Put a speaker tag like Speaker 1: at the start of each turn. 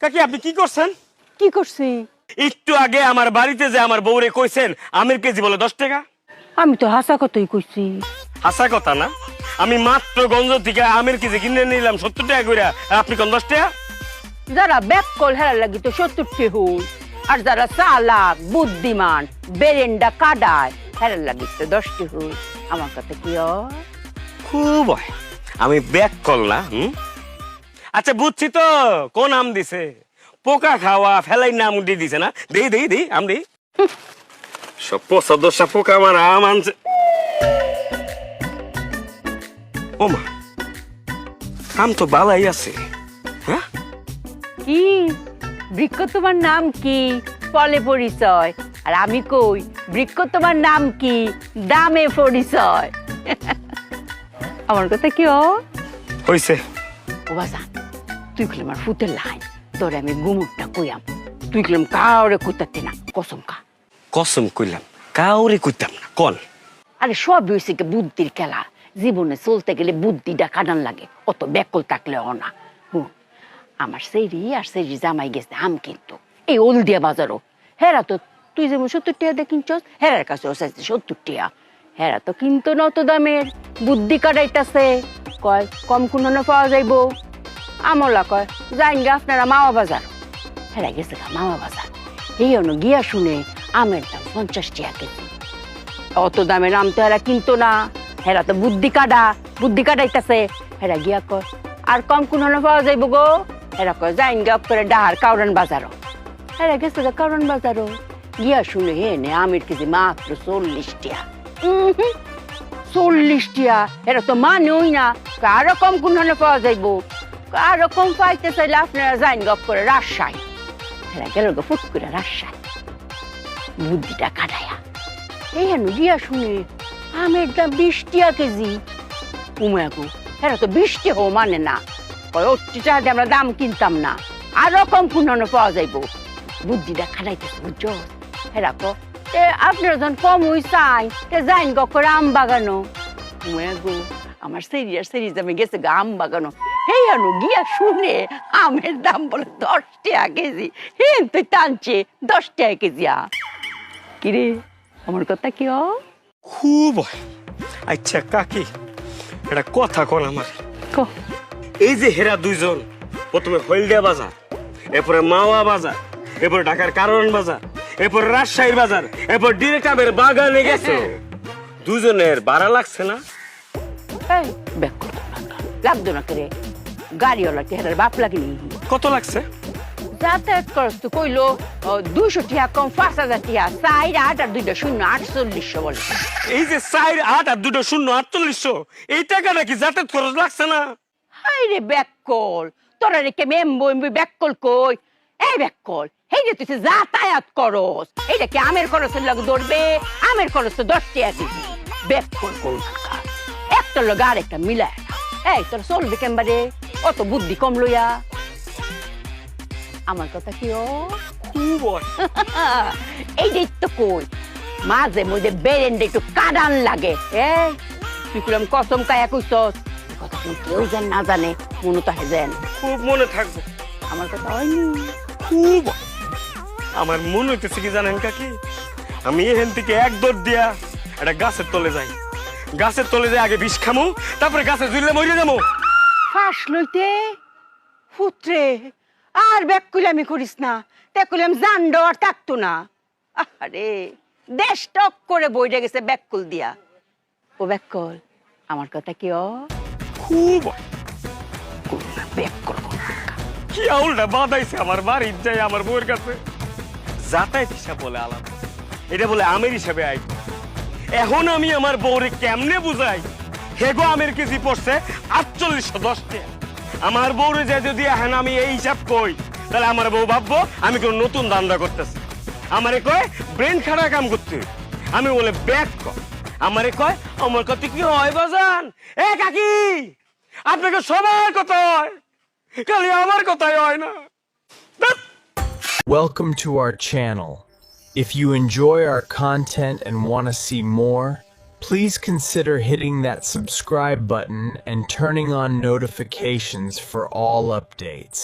Speaker 1: কাকি আপনি কি করছেন?
Speaker 2: কি করছি?
Speaker 1: একটু আগে আমার বাড়িতে যে আমার বউরে কইছেন আমের কেজি বলে 10 টাকা।
Speaker 2: আমি তো হাসা কথাই কইছি।
Speaker 1: হাসা কথা না, আমি মাত্র গঞ্জ থেকে আমের কেজি কিনে নিলাম 70 টাকা করে, আর আপনি কোন 10 টাকা?
Speaker 2: যারা ব্যাককল হেরার লাগি তো 70 হই, আর যারা চালাক বুদ্ধিমান বেরেন্ডা কাদায় হেরার লাগি তো 10 হই। আমার কথা কি হয়?
Speaker 1: খুব হয়। আমি ব্যাক কল না। আচ্ছা বুঝছি তো কোন আম দিছে, পোকা খাওয়া ফেলাই নাম দিয়ে দিছে না। দেই দেই দেই আম দেই। সব পচা দশা পোকা আমার আম আনছে। ওমা, আম তো বালাই আছে। হ্যাঁ
Speaker 2: কি বৃক্ষ তোমার নাম কি? ফলে পরিচয়। আর আমি কই বৃক্ষ তোমার নাম কি? দামে পরিচয়। আমার কথা কি
Speaker 1: হইছে?
Speaker 2: ও বাজান, তুই কইলে আমার ফুতের লাইন, তোরে আমি গুমুরটা কইয়াম, তুই কইলাম কাউরে কইতাতে না, কসম খা।
Speaker 1: কসম কইলাম কাউরে কইতাম না। কোন?
Speaker 2: আরে সব হয়েছে কি বুদ্ধির খেলা। জীবনে চলতে গেলে বুদ্ধিটা কাটান লাগে, অত ব্যাকল থাকলে না। আমার সেইরি আর সেইরি জামাই গেছে আম কিন্তু এই ওলদিয়া বাজারও। হেরা তো তুই যেমন 70 টাকা দিয়ে কিনছস, হেরার কাছে 70 টাকা। হেরা তো কিন্তু নত দামের বুদ্ধি কাটাইতাছে। কয় কম কোন পাওয়া যাইব। আমলা কয় যাইন গে আপনারা মামা বাজার। হেরা গেছে গা মামা বাজার। এই গিয়া শুনে আমের দাম 50 টাকা কেজি। অত দামের আম তো হেরা কিনতো না। হেরা তো বুদ্ধি কাটাইতাছে। হেরা গিয়া কয় আর কম কোন পাওয়া যাইব গো। হেরা কয় যাইন গে করে ডাহার কাউরান বাজারও। হেরা গেছে গা কাউরান বাজারও। গিয়া শুনে হে নে আমের কেজি মাত্র 40 টাকা। 40 টাকা এরা তো মানেই না। আরো কম কোন পাওয়া যাইব। আরো কম পাইতে চাইলে আপনারা যাইন গপ করে রাজশাহী। হেরা গেল গো ফুট করে রাজশাহী বুদ্ধিটা কাটায়া। এই হেন গিয়া শুনে আমের দাম 20 টাকা কেজি। উমাগো হেরা তো 20 টাকা মানে না। কয় 80 টাকা দিয়ে আমরা দাম কিনতাম না, আরো কম কোন পাওয়া যাইব। বুদ্ধিটা খাটাইতেছে বুঝছো। হেরা কো আপনারা যখন কম হই চাই যাইন গো করে আম বাগানো। উমাগো আমার সেরি দামে গেছে গা আম বাগানো। হেই আনো গিয়া শুনে আমের দাম বলে 10 টাকা কেজি। হেন তুই টানছে 10 টাকা কেজি আম। কিরে আমার কথা কি?
Speaker 1: খুব হয়। আচ্ছা কাকি এটা কথা কোন আমার। এই যে হেরা দুইজন প্রথমে হলদিয়া বাজার, এরপরে মাওয়া বাজার, এরপরে ঢাকার কারওয়ান বাজার, এরপরে রাজশাহীর বাজার, এরপর ডিরেক্ট আমের বাগানে গেছে। দুজনের ভাড়া লাগছে না?
Speaker 2: এই ব্যাক লাগতো না করে গাড়িওয়ালা হেরার বাপ লাগেনি।
Speaker 1: কত লাগছে?
Speaker 2: যাতায়াত খরচ তো কইলো 200 টাকা কম 5000 টাকা। 4 8 আর 2 শূন্য 4800 বলে।
Speaker 1: এই যে 4 8 আর 2 শূন্য 4800, এই টাকাটা কি যাতায়াত খরচ লাগছে না?
Speaker 2: হাই রে ব্যাককল, তোরা রে কে মেম্বো ব্যাককল কই? এই ব্যাককল হেই যে তুই যাতায়াত খরচ, এইটা কি আমের খরচের লগে ধরবে? আমের খরচ তো 10 টাকা কেজি। ব্যাককল কলকাতা একটা লগে আর একটা মিলায় না। এই তোর চলবে কেমবারে অত বুদ্ধি কম লইয়া। আমার কথা কি?
Speaker 1: খুব হয়।
Speaker 2: এই যে তো কই মাঝে মধ্যে বেরেন্ডে একটু কাদান লাগে। এই তুই কুলাম কসম কায়া কইছস, কথা কিন্তু কেউ যেন না জানে, মনে তো হেজেন।
Speaker 1: খুব মনে থাকবো।
Speaker 2: আমার কথা হয়নি।
Speaker 1: খুব আমার মনে হইতেছে কি জানেন কাকি, আমি এখান থেকে এক দৌড় দিয়া একটা গাছের তলে যাই। গাছের তলে যাই আগে বিষ খামু, তারপরে গাছে ঝুললে মরে যাবো।
Speaker 2: ফাঁস লইতে পুত্রে আর ব্যাকুলামি করিস না। ব্যাকুলাম জান্ড আর থাকতো না। আরে দেশ টক করে বইরে গেছে ব্যাকুল দিয়া। ও ব্যাকুল আমার কথা কি?
Speaker 1: খুব
Speaker 2: ব্যাকুল
Speaker 1: কি আউলটা বাঁধাইছে আমার বাড়ির যাই আমার বউয়ের কাছে। যাতায়াত হিসাব বলে আলাদা, এটা বলে আমের হিসাবে আই। এখন আমি আমার বউরে কেমনে বুঝাই হেগো আমের কেজি পড়ছে 4810 টাকা। আমার বউরে যে যদি এখন আমি এই হিসাব কই, তাহলে আমার বউ ভাববো আমি কোন নতুন ধান্দা করতেছি। আমারে কয় ব্রেন খারাপ কাম করতে, আমি বলে ব্যাক কর। আমারে কয় আমার কথা কি হয় বাজান? এ কাকি আপনাকে সবার কথা হয়, খালি আমার কথাই হয় না।
Speaker 3: Welcome to our channel. If you enjoy our content and want to see more, please consider hitting that subscribe button and turning on notifications for all updates.